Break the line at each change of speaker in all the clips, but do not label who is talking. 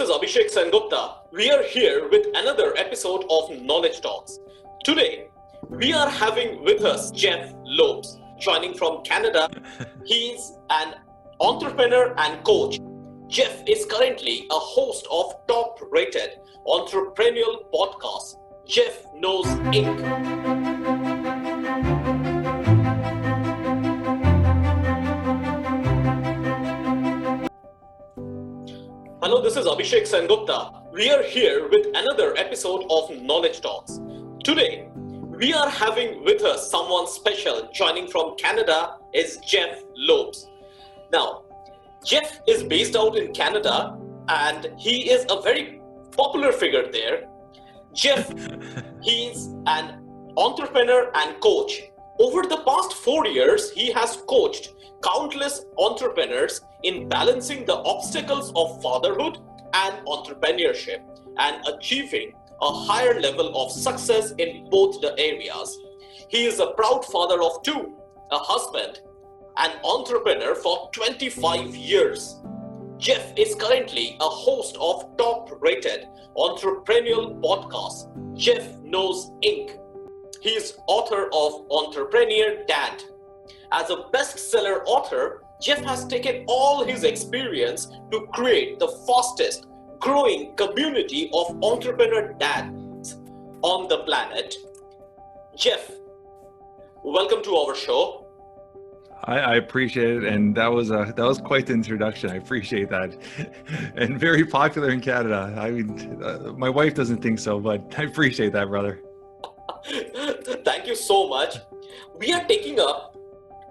is Abhishek Sengupta. We are here with another episode of Knowledge Talks. Today, we are having with us Jeff Lopes, joining from Canada. He's an entrepreneur and coach. Jeff is currently a host of top-rated entrepreneurial podcast, Jeff Knows Inc. Hello, this is Abhishek Sengupta. We are here with another episode of Knowledge Talks. Today, we are having with us someone special. Joining from Canada is Jeff Lopes. Now, Jeff is based out in Canada and he is a very popular figure there. Jeff, he's an entrepreneur and coach. Over the past 4 years, he has coached countless entrepreneurs in balancing the obstacles of fatherhood and entrepreneurship and achieving a higher level of success in both the areas. He is a proud father of two, a husband, an entrepreneur for 25 years. Jeff is currently a host of top-rated entrepreneurial podcast, Jeff Knows Inc. He is author of Entrepreneur Dad. As a bestseller author, Jeff has taken all his experience to create the fastest growing community of entrepreneur dads on the planet. Jeff, welcome to our show.
I appreciate it, and that was quite the introduction. I appreciate that, and very popular in Canada. I mean, my wife doesn't think so, but I appreciate that, brother.
Thank you so much. We are taking up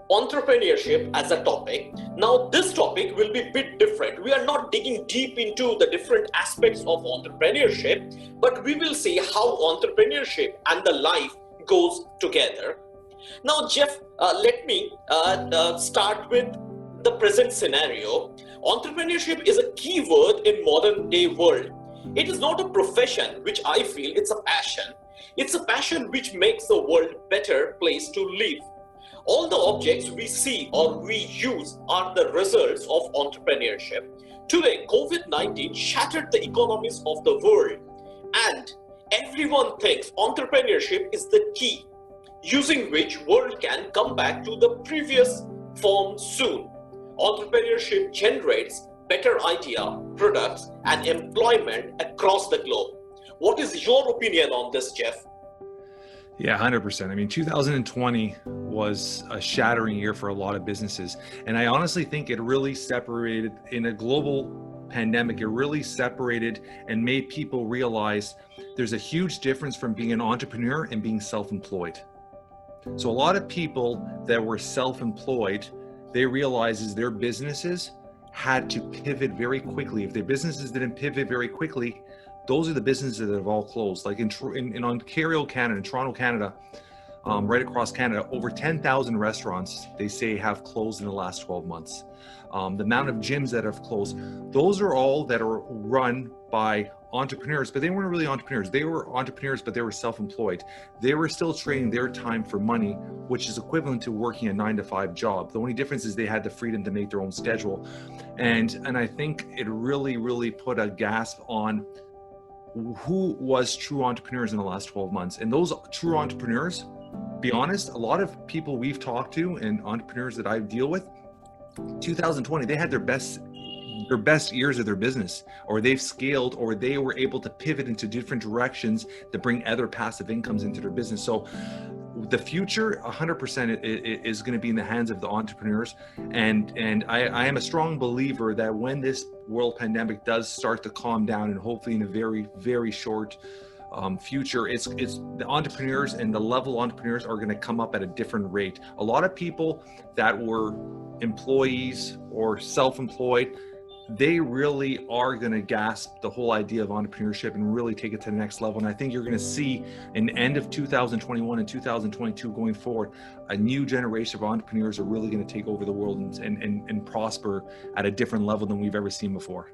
entrepreneurship as a topic. Now, this topic will be a bit different. We are not digging deep into the different aspects of entrepreneurship, but we will see how entrepreneurship and the life goes together. Now, Jeff, let me start with the present scenario. Entrepreneurship is a key word in modern day world. It is not a profession, which I feel it's a passion. It's a passion which makes the world a better place to live. All the objects we see or we use are the results of entrepreneurship. Today, COVID-19 shattered the economies of the world, and everyone thinks entrepreneurship is the key, using which world can come back to the previous form soon. Entrepreneurship generates better idea, products, and employment across the globe. What is your opinion on this, Jeff?
Yeah, 100%. I mean, 2020 was a shattering year for a lot of businesses. And I honestly think it really separated, in a global pandemic, it really separated and made people realize there's a huge difference from being an entrepreneur and being self-employed. So a lot of people that were self-employed, they realized their businesses had to pivot very quickly. If their businesses didn't pivot very quickly, those are the businesses that have all closed. Like in Ontario, Canada, in Toronto, Canada, right across Canada, over 10,000 restaurants, they say, have closed in the last 12 months. The amount of gyms that have closed, those are all that are run by entrepreneurs, but they weren't really entrepreneurs. They were entrepreneurs, but they were self-employed. They were still trading their time for money, which is equivalent to working a 9-to-5 job. The only difference is they had the freedom to make their own schedule. And I think it really put a gasp on who was true entrepreneurs in the last 12 months. And those true entrepreneurs, be honest, a lot of people we've talked to and entrepreneurs that I deal with, 2020, they had their best years of their business, or they've scaled, or they were able to pivot into different directions to bring other passive incomes into their business. So the future 100% is going to be in the hands of the entrepreneurs. And I am a strong believer that when this world pandemic does start to calm down, and hopefully in a very short future, it's the entrepreneurs and the level entrepreneurs are going to come up at a different rate. A lot of people that were employees or self-employed, they really are going to grasp the whole idea of entrepreneurship and really take it to the next level. And I think you're going to see in the end of 2021 and 2022 going forward, a new generation of entrepreneurs are really going to take over the world and prosper at a different level than we've ever seen before.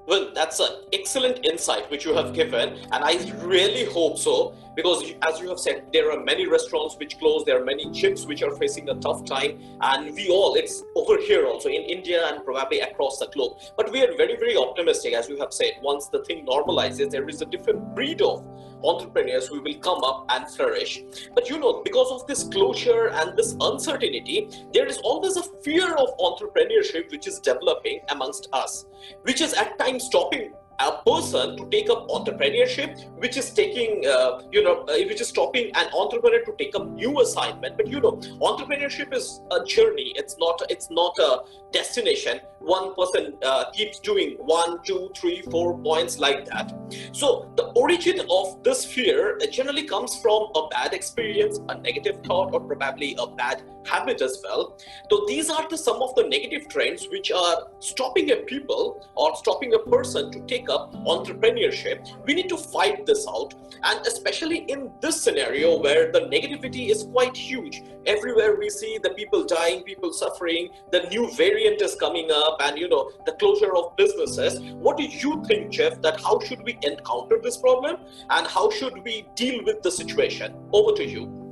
Well, that's an excellent insight which you have given, and I really hope so, because as you have said, there are many restaurants which close, there are many chefs which are facing a tough time, and we all, it's over here also in India and probably across the globe. But we are very, very optimistic, as you have said, once the thing normalizes, there is a different breed of entrepreneurs who will come up and flourish. But because of this closure and this uncertainty, there is always a fear of entrepreneurship which is developing amongst us, which is at times stopping a person to take up entrepreneurship, which is which is stopping an entrepreneur to take up new assignment. But entrepreneurship is a journey. It's not a destination. One person keeps doing 1, 2, 3, 4 points like that. So the origin of this fear generally comes from a bad experience, a negative thought, or probably a bad habit as well. So these are some of the negative trends which are stopping a people or stopping a person to take up entrepreneurship. We need to fight this out, and especially in this scenario where the negativity is quite huge. Everywhere we see the people dying, people suffering, the new variant is coming up, and the closure of businesses. What do you think, Jeff, that how should we encounter this problem and how should we deal with the situation? Over to you.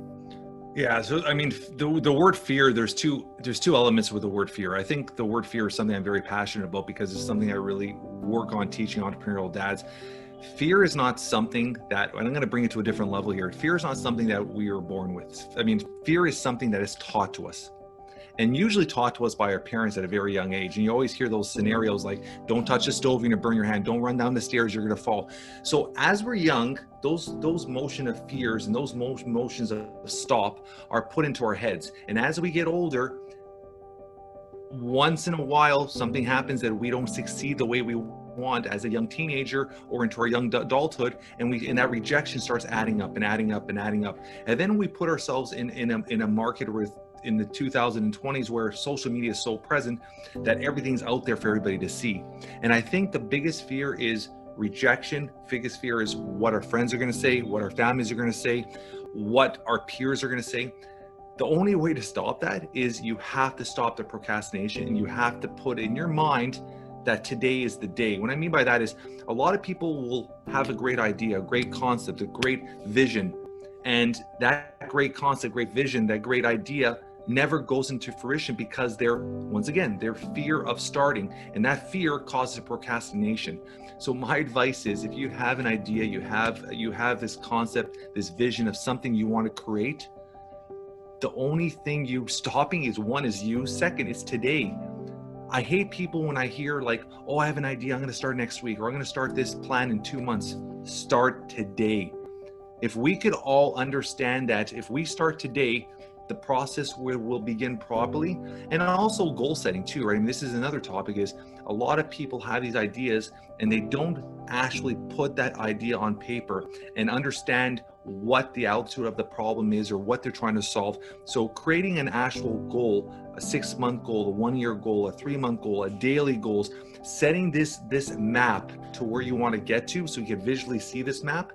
Yeah, so I mean, the word fear, there's two elements with the word fear. I think the word fear is something I'm very passionate about because it's something I really work on teaching entrepreneurial dads. Fear is not something that, and I'm going to bring it to a different level here. Fear is not something that we are born with. I mean, fear is something that is taught to us, and usually taught to us by our parents at a very young age. And you always hear those scenarios like, don't touch the stove, you're gonna burn your hand, don't run down the stairs, you're gonna fall. So as we're young, those motion of fears and those motions of stop are put into our heads. And as we get older, once in a while, something happens that we don't succeed the way we want as a young teenager or into our young adulthood, and that rejection starts adding up and adding up and adding up. And then we put ourselves in a market with in the 2020s where social media is so present that everything's out there for everybody to see. And I think the biggest fear is rejection. Biggest fear is what our friends are going to say, what our families are going to say, what our peers are going to say. The only way to stop that is you have to stop the procrastination, and you have to put in your mind that today is the day. What I mean by that is a lot of people will have a great idea, a great concept, a great vision, and that great concept, great vision, that great idea never goes into fruition because their fear of starting, and that fear causes procrastination. So my advice is, if you have an idea, you have this concept, this vision of something you want to create, the only thing you stopping is, one is you, second is today. I hate people when I hear like, oh, I have an idea, I'm going to start next week, or I'm going to start this plan in 2 months. Start today. If we could all understand that if we start today, the process will begin properly. And also goal setting too, right? I mean, this is another topic, is a lot of people have these ideas and they don't actually put that idea on paper and understand what the altitude of the problem is or what they're trying to solve. So creating an actual goal, a 6-month goal, a 1-year goal, a 3-month goal, a daily goals, setting this map to where you want to get to so you can visually see this map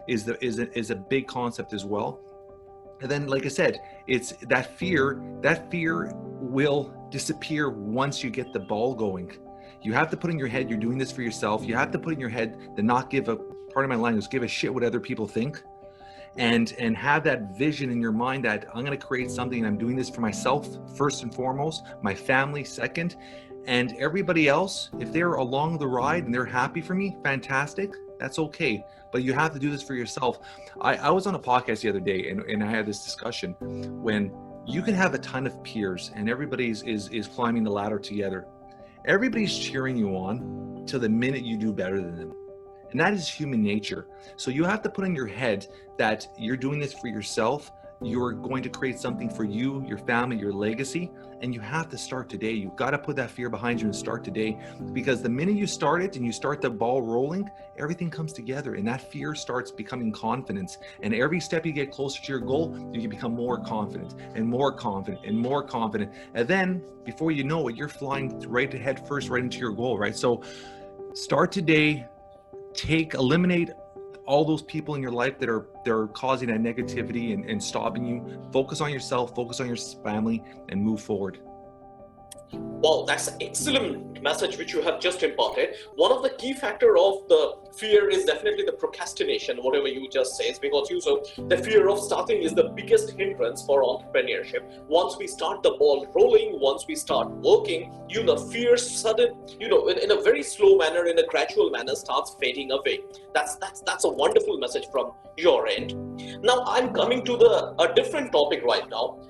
is a big concept as well. And then, like I said, it's that fear will disappear once you get the ball going. You have to put in your head, you're doing this for yourself. You have to put in your head to not give a, part of my language, give a shit what other people think. And have that vision in your mind that I'm going to create something and I'm doing this for myself, first and foremost, my family second, and everybody else, if they're along the ride and they're happy for me, fantastic, that's okay. But you have to do this for yourself. I was on a podcast the other day and I had this discussion when you can have a ton of peers and everybody's is climbing the ladder together. Everybody's cheering you on till the minute you do better than them. And that is human nature. So you have to put in your head that you're doing this for yourself. You're going to create something for you, your family, your legacy, and you have to start today. You've got to put that fear behind you and start today, because the minute you start it and you start the ball rolling, everything comes together and that fear starts becoming confidence. And every step you get closer to your goal, you can become more confident and more confident and more confident. And then before you know it, you're flying right head first right into your goal, right? So start today, eliminate all those people in your life that are causing that negativity and stopping you. Focus on yourself, focus on your family, and move forward.
Wow, that's an excellent message which you have just imparted. One of the key factor of the fear is definitely the procrastination, whatever you just said, because the fear of starting is the biggest hindrance for entrepreneurship. Once we start the ball rolling, once we start working, fear sudden, in a very slow manner, in a gradual manner, starts fading away. That's a wonderful message from your end. Now I'm coming to a different topic right now: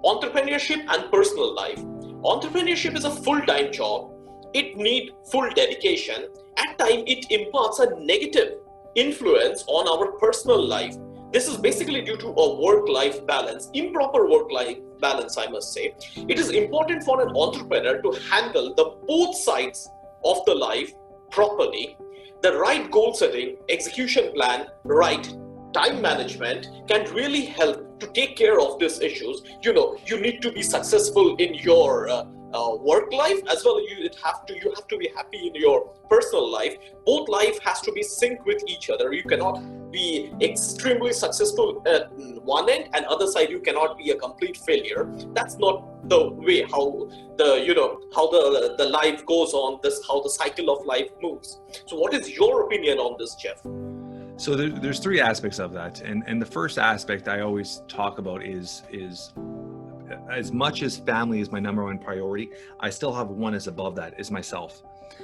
entrepreneurship and personal life. Entrepreneurship is a full-time job. It needs full dedication. At times, it imparts a negative influence on our personal life. This is basically due to a work-life balance, improper work-life balance, I must say. It is important for an entrepreneur to handle the both sides of the life properly. The right goal setting, execution plan, right time management can really help to take care of these issues. You need to be successful in your work life as well. You have to be happy in your personal life. Both life has to be synced with each other. You cannot be extremely successful at one end and other side you cannot be a complete failure. That's not the way how the life goes on, this how the cycle of life moves. So what is your opinion on this, Jeff?
So there's three aspects of that. And the first aspect I always talk about is as much as family is my number one priority, I still have one as above that, is myself.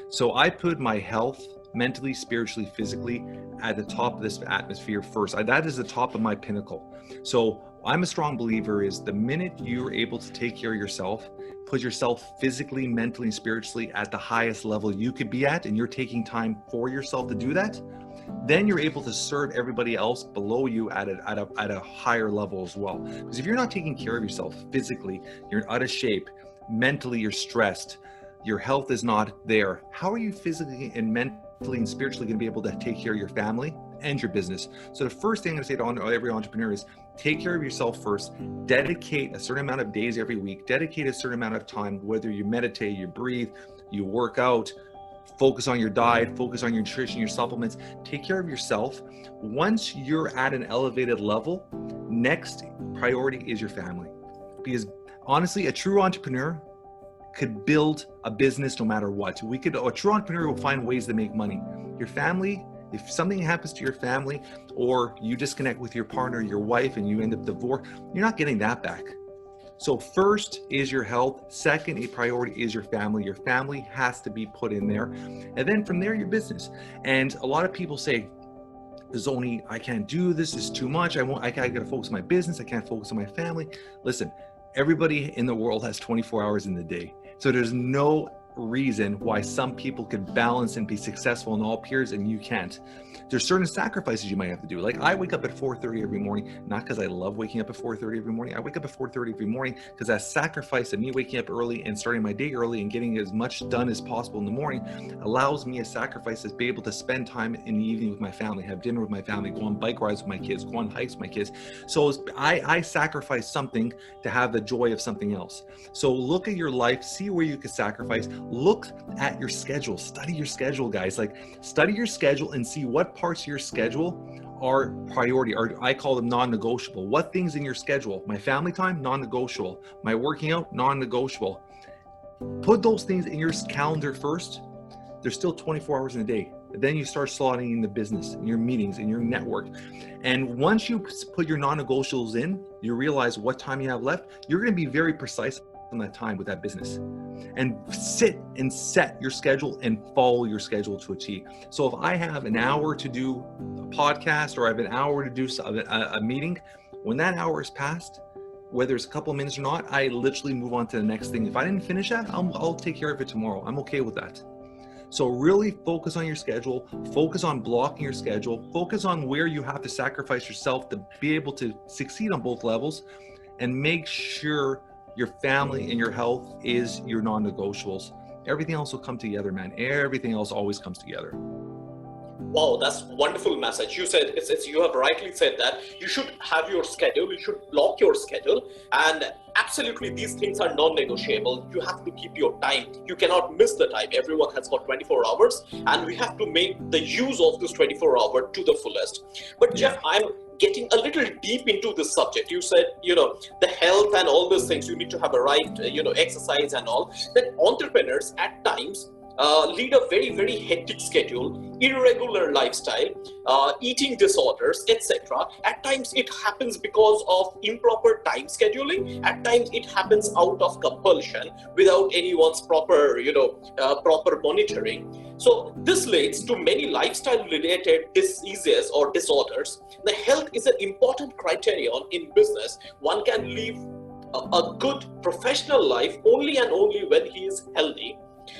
So I put my health, mentally, spiritually, physically, at the top of this atmosphere first. That is the top of my pinnacle. So I'm a strong believer is the minute you're able to take care of yourself, put yourself physically, mentally, and spiritually at the highest level you could be at, and you're taking time for yourself to do that, then you're able to serve everybody else below you at a higher level as well. Because if you're not taking care of yourself physically, you're out of shape, mentally you're stressed, your health is not there, how are you physically and mentally and spiritually going to be able to take care of your family and your business? So the first thing I'm going to say to every entrepreneur is take care of yourself first. Dedicate a certain amount of days every week, dedicate a certain amount of time, whether you meditate, you breathe, you work out, focus on your diet, focus on your nutrition, your supplements, take care of yourself. Once you're at an elevated level, next priority is your family. Because honestly, a true entrepreneur could build a business no matter what. A true entrepreneur will find ways to make money. Your family, if something happens to your family or you disconnect with your partner, your wife, and you end up divorced, you're not getting that back. So first is your health. Second, a priority is your family. Your family has to be put in there. And then from there, your business. And a lot of people say, I can't do this, it's too much. I gotta focus on my business. I can't focus on my family. Listen, everybody in the world has 24 hours in the day. So there's no reason why some people could balance and be successful in all periods and you can't. There's certain sacrifices you might have to do. Like I wake up at 4:30 every morning, not because I love waking up at 4:30 every morning. I wake up at 4:30 every morning because that sacrifice of me waking up early and starting my day early and getting as much done as possible in the morning allows me a sacrifice to be able to spend time in the evening with my family, have dinner with my family, go on bike rides with my kids, go on hikes with my kids. So I sacrifice something to have the joy of something else. So look at your life, see where you could sacrifice, look at your schedule, study your schedule, guys. Like study your schedule and see what parts of your schedule are priority, or I call them non-negotiable. What things in your schedule? My family time, non-negotiable. My working out, non-negotiable. Put those things in your calendar first. There's still 24 hours in a day. Then you start slotting in the business, in your meetings, in your network. And once you put your non-negotiables in, you realize what time you have left, you're going to be very precise on that time with that business. And sit and set your schedule and follow your schedule to a T. So if I have an hour to do a podcast or I have an hour to do a meeting, when that hour is passed, whether it's a couple of minutes or not, I literally move on to the next thing. If I didn't finish that, I'll take care of it tomorrow. I'm okay with that. So really focus on your schedule, focus on blocking your schedule, focus on where you have to sacrifice yourself to be able to succeed on both levels, and make sure your family and your health is your non-negotiables. Everything else will come together, man. Everything else always comes together.
Wow, that's a wonderful message. You said, you have rightly said that you should have your schedule, you should block your schedule, and absolutely these things are non-negotiable. You have to keep your time. You cannot miss the time. Everyone has got 24 hours and we have to make the use of this 24 hour to the fullest. But Jeff, I'm getting a little deep into this subject, you said, the health and all those things, you need to have a right, exercise and all, that entrepreneurs at times lead a very, very hectic schedule, irregular lifestyle, eating disorders, etc. At times it happens because of improper time scheduling. At times it happens out of compulsion without anyone's proper, proper monitoring. So this leads to many lifestyle-related diseases or disorders. The health is an important criterion in business. One can live a good professional life only and only when he is healthy.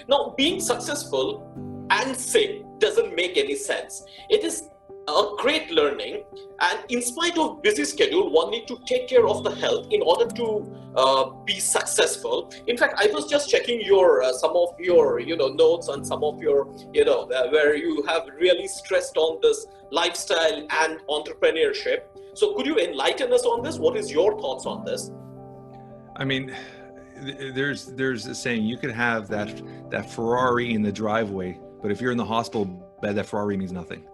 Now, being successful and sick doesn't make any sense. It is a great learning, and in spite of busy schedule, one need to take care of the health in order to be successful. In fact, I was just checking your some of your notes and some of your where you have really stressed on this lifestyle and entrepreneurship. So could you enlighten us on this? What is your thoughts on this?
I mean, there's a saying, you could have that Ferrari in the driveway, but if you're in the hospital bed, that Ferrari means nothing.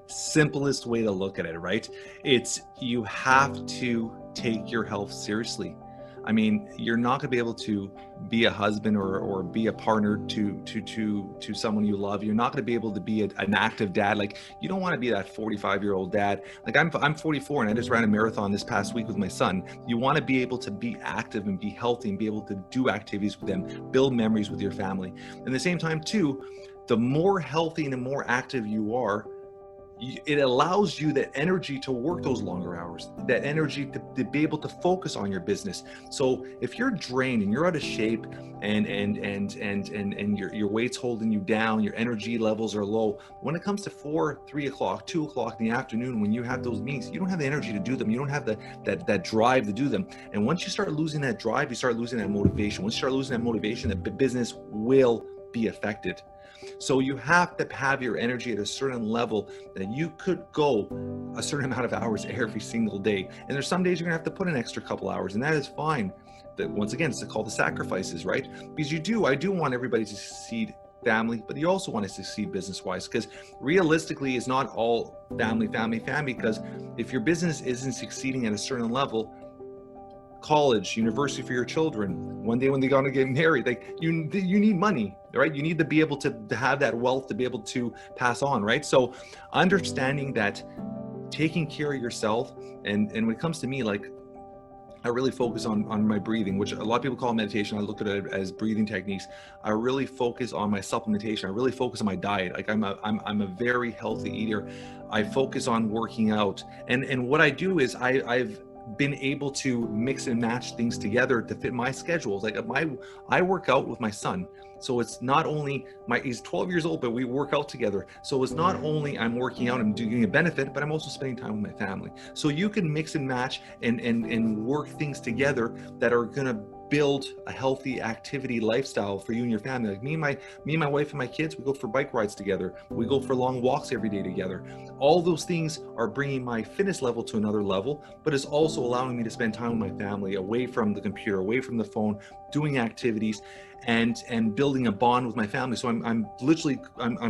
Simplest way to look at it, right? It's, you have to take your health seriously. I mean, you're not going to be able to be a husband or be a partner to someone you love. You're not going to be able to be an active dad. Like, you don't want to be that 45-year-old dad. Like, I'm 44 and I just ran a marathon this past week with my son. You want to be able to be active and be healthy and be able to do activities with them, build memories with your family. And at the same time too, the more healthy and the more active you are, it allows you that energy to work those longer hours, that energy to be able to focus on your business. So if you're drained and you're out of shape and your weight's holding you down, your energy levels are low, when it comes to 4, 3 o'clock, 2 o'clock in the afternoon, when you have those meetings, you don't have the energy to do them. You don't have that drive to do them. And once you start losing that drive, you start losing that motivation. Once you start losing that motivation, the business will be affected. So you have to have your energy at a certain level that you could go a certain amount of hours every single day. And there's some days you're gonna have to put an extra couple hours, and that is fine. That, once again, it's called the sacrifices, right? Because I do want everybody to succeed family, but you also want to succeed business-wise, because realistically it's not all family, because if your business isn't succeeding at a certain level, college, university for your children, one day when they're gonna get married, like you need money, right? You need to be able to have that wealth to be able to pass on, right? So understanding that, taking care of yourself, and when it comes to me, like, I really focus on my breathing, which a lot of people call meditation. I look at it as breathing techniques. I really focus on my supplementation. I really focus on my diet. Like, I'm a very healthy eater. I focus on working out, and what I do is I've been able to mix and match things together to fit my schedules. Like, I work out with my son, so it's not only he's 12 years old, but we work out together. So it's not only I'm working out and doing a benefit, but I'm also spending time with my family. So you can mix and match and work things together that are gonna build a healthy activity lifestyle for you and your family. Like me and my wife and my kids, we go for bike rides together. We go for long walks every day together. All those things are bringing my fitness level to another level, but it's also allowing me to spend time with my family, away from the computer, away from the phone, doing activities and building a bond with my family. So I'm literally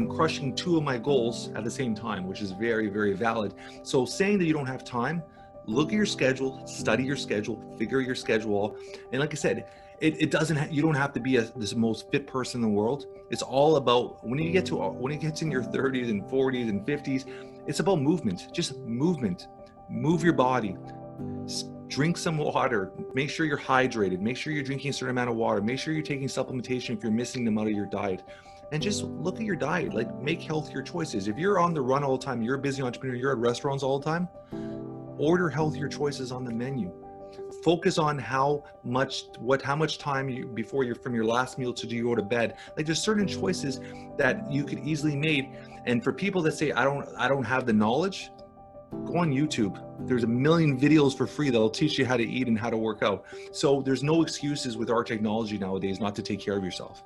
crushing two of my goals at the same time, which is very, very valid. So saying that you don't have time, look at your schedule, study your schedule, figure your schedule out. And like I said, it doesn't, you don't have to be this most fit person in the world. It's all about, when it gets in your 30s and 40s and 50s, it's about movement, just movement. Move your body, drink some water, make sure you're hydrated, make sure you're drinking a certain amount of water, make sure you're taking supplementation if you're missing them out of your diet. And just look at your diet, like, make healthier choices. If you're on the run all the time, you're a busy entrepreneur, you're at restaurants all the time, order healthier choices on the menu. Focus on how much time from your last meal to go to bed. Like, there's certain choices that you could easily make. And for people that say, I don't have the knowledge, go on YouTube. There's a million videos for free that'll teach you how to eat and how to work out. So there's no excuses with our technology nowadays not to take care of yourself.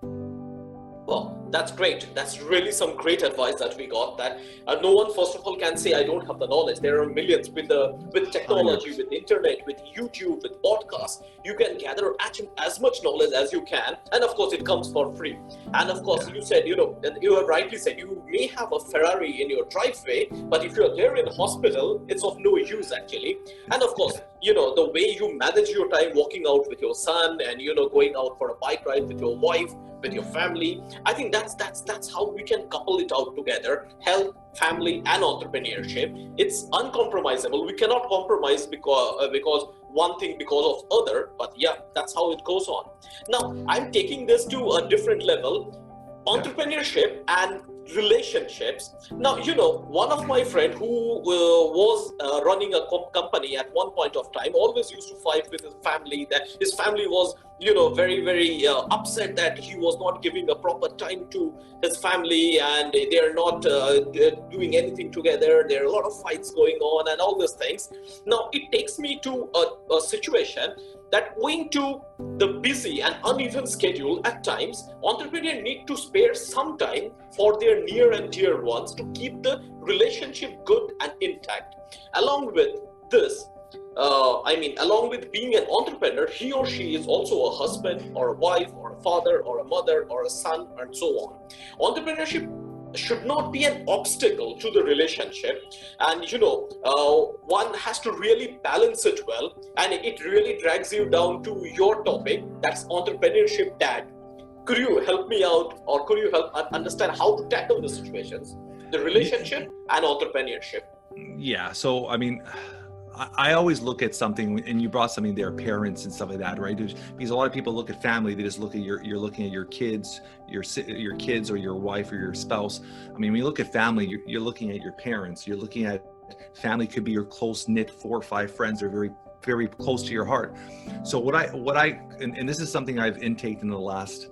Well, That's great. That's really some great advice that we got. That no one, first of all, can say I don't have the knowledge. There are millions with technology,
100%.
with internet, with YouTube, with podcasts. You can gather as much knowledge as you can, and of course, it comes for free. And of course,
Yeah.
you said, and you have rightly said, you may have a Ferrari in your driveway, but if you're there in a hospital, it's of no use actually. And of course, the way you manage your time, walking out with your son, and going out for a bike ride with your wife, with your family. I think that's how we can couple it out together: health, family, and entrepreneurship. It's uncompromisable. We cannot compromise because one thing because of other. But yeah, that's how it goes on. Now I'm taking this to a different level:
Yeah.
entrepreneurship and relationships. Now, one of my friend who was running a company at one point of time always used to fight with his family, that his family was very, very upset that he was not giving a proper time to his family, and they're not doing anything together. There are a lot of fights going on and all these things. Now it takes me to a situation that, owing to the busy and uneven schedule, at times entrepreneurs need to spare some time for their near and dear ones to keep the relationship good and intact. Along with this, along with being an entrepreneur, he or she is also a husband or a wife or a father or a mother or a son, and so on. Entrepreneurship should not be an obstacle to the relationship, and one has to really balance it well, and it really drags you down to your topic, that's entrepreneurship dad. Could you help me out, or could you help understand how to tackle the situations, the relationship and entrepreneurship?
Yeah. So, I always look at something, and you brought something there, parents and stuff like that, right? Because a lot of people look at family, they just look at you're looking at your kids, your kids or your wife or your spouse. When you look at family, you're looking at your parents, you're looking at family could be your close knit 4 or 5 friends that are very, very close to your heart. So and this is something I've intaked in the last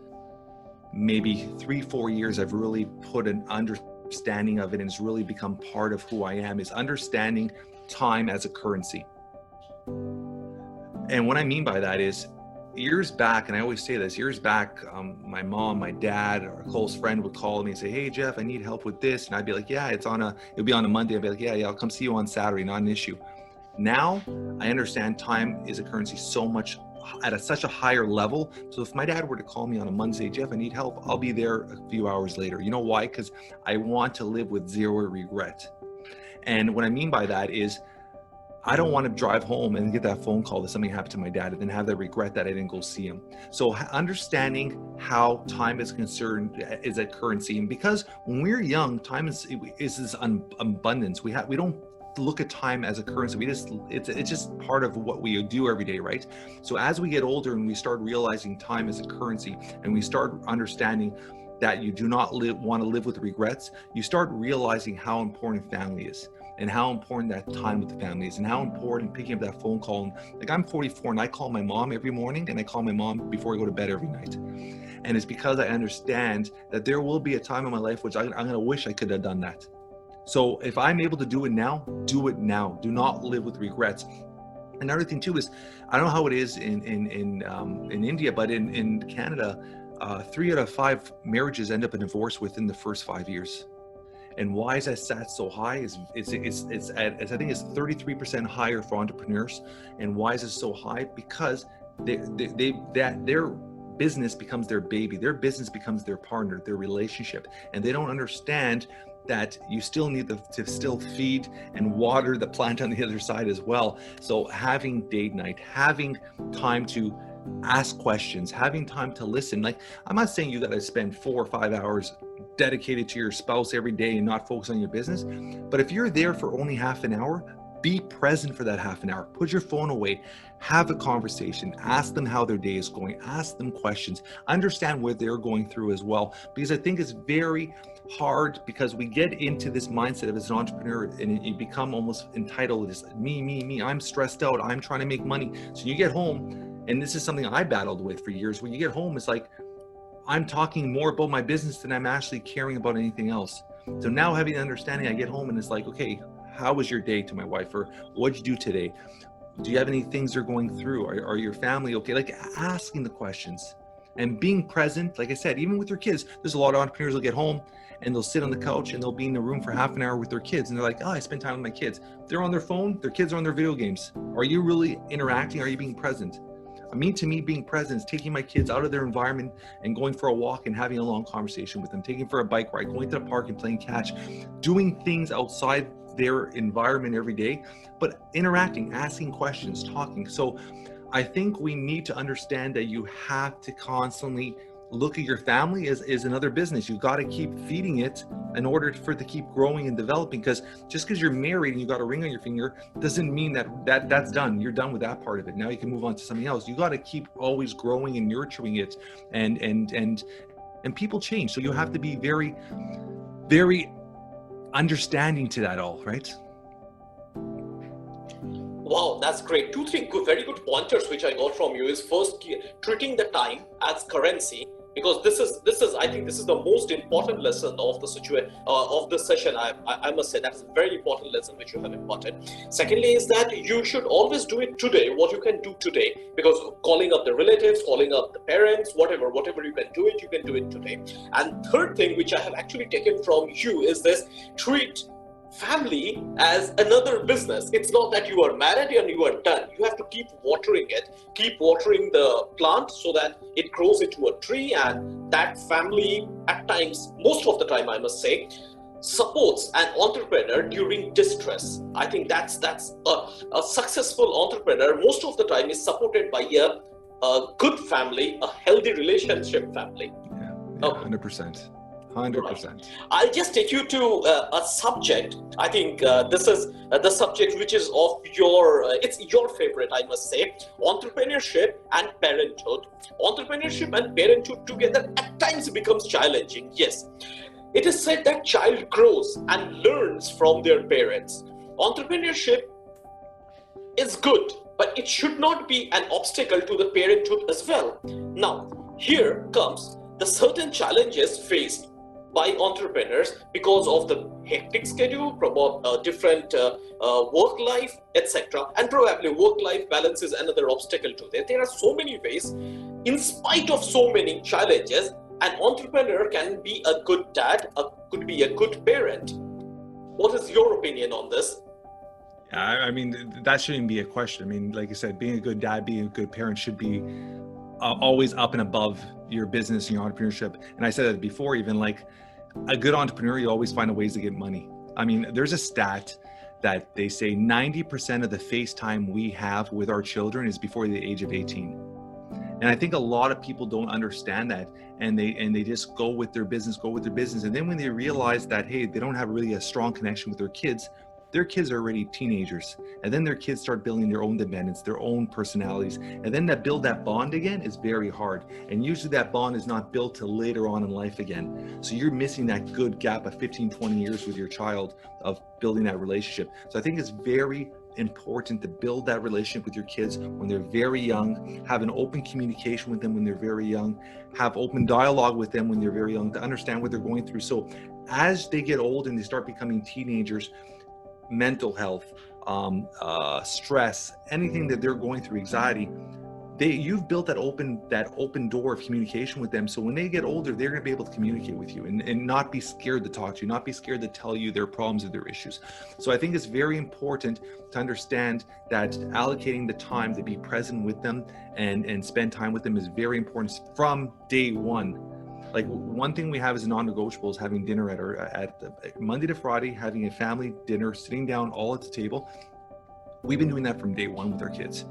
maybe 3-4 years. I've really put an understanding of it, and it's really become part of who I am, is understanding time as a currency. And what I mean by that is, years back, and I always say this, years back, my mom, my dad, or a close friend would call me and say, "Hey Jeff, I need help with this," and I'd be like, "Yeah, it'll be on a Monday." I'd be like, yeah, I'll come see you on Saturday, not an issue. Now I understand time is a currency at such a higher level. So if my dad were to call me on a Monday, "Jeff, I need help," I'll be there a few hours later. You know why? Because I want to live with zero regret. And what I mean by that is, I don't want to drive home and get that phone call that something happened to my dad and then have that regret that I didn't go see him. So understanding how time is concerned is a currency. And because when we're young, time is this abundance. We don't look at time as a currency. It's just part of what we do every day, right? So as we get older and we start realizing time as a currency, and we start understanding that you do not want to live with regrets, you start realizing how important family is, and how important that time with the family is, and how important picking up that phone call. Like, I'm 44 and I call my mom every morning, and I call my mom before I go to bed every night. And it's because I understand that there will be a time in my life which I'm going to wish I could have done that. So if I'm able to do it now, do it now. Do not live with regrets. Another thing too is, I don't know how it is in India, but in Canada, 3 out of 5 marriages end up in divorce within the first 5 years. And why is that stat so high? I think it's 33% higher for entrepreneurs. And why is it so high? Because their business becomes their baby. Their business becomes their partner, their relationship, and they don't understand that you still need to still feed and water the plant on the other side as well. So having date night, having time to ask questions, having time to listen. Like, I'm not saying you got to spend 4 or 5 hours dedicated to your spouse every day and not focus on your business. But if you're there for only half an hour, be present for that half an hour. Put your phone away, have a conversation, ask them how their day is going, ask them questions, understand what they're going through as well. Because I think it's very hard, because we get into this mindset of, as an entrepreneur, and you become almost entitled to this, me, I'm stressed out, I'm trying to make money. So you get home, and this is something I battled with for years. When you get home, it's like, I'm talking more about my business than I'm actually caring about anything else. So now, having the understanding, I get home and it's like, okay, how was your day, to my wife? Or what'd you do today? Do you have any things you're going through? Are your family okay? Like, asking the questions. And being present, like I said, even with your kids, there's a lot of entrepreneurs who'll get home and they'll sit on the couch and they'll be in the room for half an hour with their kids. And they're like, oh, I spend time with my kids. They're on their phone, their kids are on their video games. Are you really interacting? Are you being present? To me, being present is taking my kids out of their environment and going for a walk and having a long conversation with them, taking for a bike ride, going to the park and playing catch, doing things outside their environment every day, but interacting, asking questions, talking. So I think we need to understand that you have to constantly look at your family as another business. You've got to keep feeding it in order for it to keep growing and developing, because just because you're married and you got a ring on your finger doesn't mean that's done. You're done with that part of it. Now you can move on to something else. You got to keep always growing and nurturing it, and people change. So you have to be very, very understanding to that all, right?
Wow, that's great. Two, three very good pointers which I got from you is first, treating the time as currency, because this is I think this is the most important lesson of the of the session. I must say that's a very important lesson which you have imparted. Secondly is that you should always do it today, what you can do today, because calling up the relatives, calling up the parents, whatever you can do it today. And third thing which I have actually taken from you is this: treat family as another business. It's not that you are married and you are done. You have to keep watering it, keep watering the plant so that it grows into a tree, and that family at times, most of the time I must say, supports an entrepreneur during distress. I think that's a successful entrepreneur most of the time is supported by a good family, a healthy relationship family.
Yeah, 100%. 100%.
I'll just take you to a subject. I think this is the subject which is of it's your favorite, I must say: entrepreneurship and parenthood. Entrepreneurship and parenthood together at times becomes challenging. Yes, it is said that child grows and learns from their parents. Entrepreneurship is good, but it should not be an obstacle to the parenthood as well. Now, here comes the certain challenges faced by entrepreneurs because of the hectic schedule, different work life, etc. And probably work-life balance is another obstacle to that. There are so many ways. In spite of so many challenges, an entrepreneur can be a good dad, could be a good parent. What is your opinion on this?
I mean, that shouldn't be a question. I mean, like I said, being a good dad, being a good parent should be always up and above your business and your entrepreneurship. And I said that before, even like a good entrepreneur, you always find ways to get money. I mean, there's a stat that they say 90% of the face time we have with our children is before the age of 18. And I think a lot of people don't understand that, and they just go with their business. And then when they realize that, hey, they don't have really a strong connection with their kids are already teenagers, and then their kids start building their own independence, their own personalities, and then build that bond again is very hard. And usually that bond is not built till later on in life again. So you're missing that good gap of 15, 20 years with your child of building that relationship. So I think it's very important to build that relationship with your kids when they're very young, have an open communication with them when they're very young, have open dialogue with them when they're very young to understand what they're going through. So as they get old and they start becoming teenagers, mental health, stress, anything that they're going through, anxiety, you've built that open door of communication with them. So when they get older, they're going to be able to communicate with you and not be scared to talk to you, not be scared to tell you their problems or their issues. So I think it's very important to understand that allocating the time to be present with them and spend time with them is very important from day one. Like, one thing we have as a non-negotiable is having dinner at Monday to Friday, having a family dinner, sitting down all at the table. We've been doing that from day one with our kids,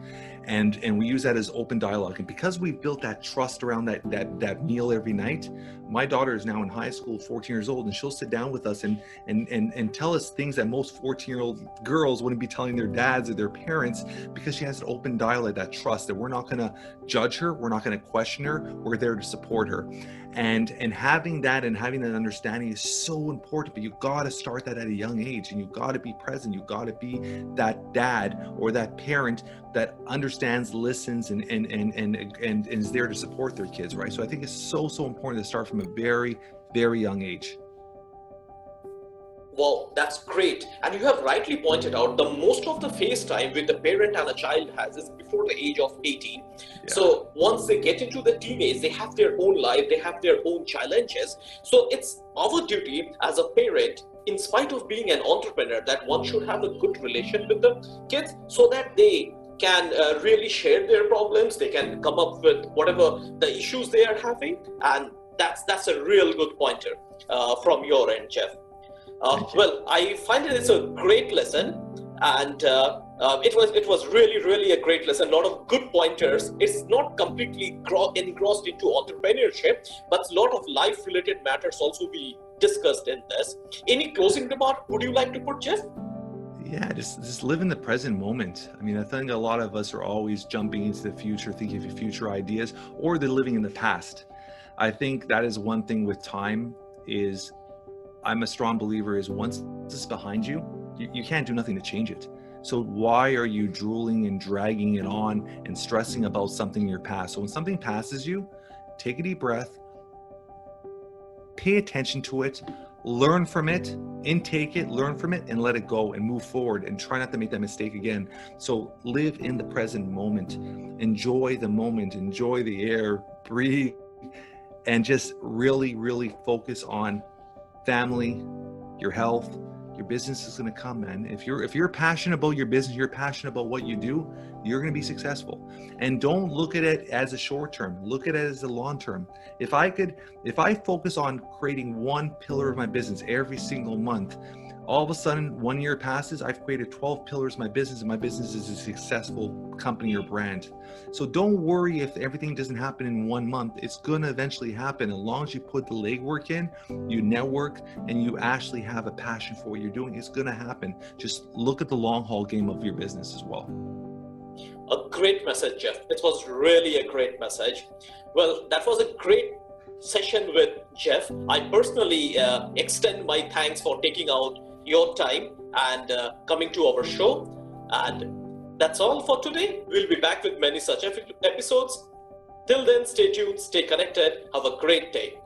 and we use that as open dialogue. And because we've built that trust around that meal every night, my daughter is now in high school, 14 years old, and she'll sit down with us and tell us things that most 14-year-old girls wouldn't be telling their dads or their parents, because she has an open dialogue, that trust that we're not going to judge her, we're not going to question her, we're there to support her. And having that understanding is so important. But you got to start that at a young age, and you got to be present. You got to be that dad or that parent that understands, listens, and is there to support their kids, right? So I think it's so important to start from a very, very young age.
Wow, that's great. And you have rightly pointed out the most of the face time with the parent and a child has is before the age of 18.
Yeah.
So once they get into the teenage, they have their own life, they have their own challenges. So it's our duty as a parent, in spite of being an entrepreneur, that one should have a good relation with the kids so that they can really share their problems, they can come up with whatever the issues they are having. And that's a real good pointer from your end, Jeff. Well, I find it's a great lesson, and it was really a great lesson. A lot of good pointers. It's not completely engrossed into entrepreneurship, but a lot of life-related matters also we discussed in this. Any closing remark would you like to put, Jeff?
Yeah, just live in the present moment. I mean, I think a lot of us are always jumping into the future, thinking of future ideas, or they're living in the past. I think that is one thing with time is I'm a strong believer is once it's behind you, you can't do nothing to change it. So why are you drooling and dragging it on and stressing about something in your past? So when something passes you, take a deep breath, pay attention to it, learn from it, intake it, learn from it, and let it go and move forward and try not to make that mistake again. So live in the present moment, enjoy the moment, enjoy the air, breathe, and just really focus on family, your health. Your business is going to come, man. If you're passionate about your business, you're passionate about what you do, you're going to be successful. And don't look at it as a short term. Look at it as a long term. If I focus on creating one pillar of my business every single month, all of a sudden 1 year passes, I've created 12 pillars of my business, and my business is a successful company or brand. So don't worry if everything doesn't happen in 1 month. It's going to eventually happen. As long as you put the legwork in, you network, and you actually have a passion for what you're doing, it's going to happen. Just look at the long haul game of your business as well.
A great message, Jeff. It was really a great message. Well, that was a great session with Jeff. I personally extend my thanks for taking out your time and coming to our show. And that's all for today. We'll be back with many such episodes. Till then, stay tuned, stay connected. Have a great day.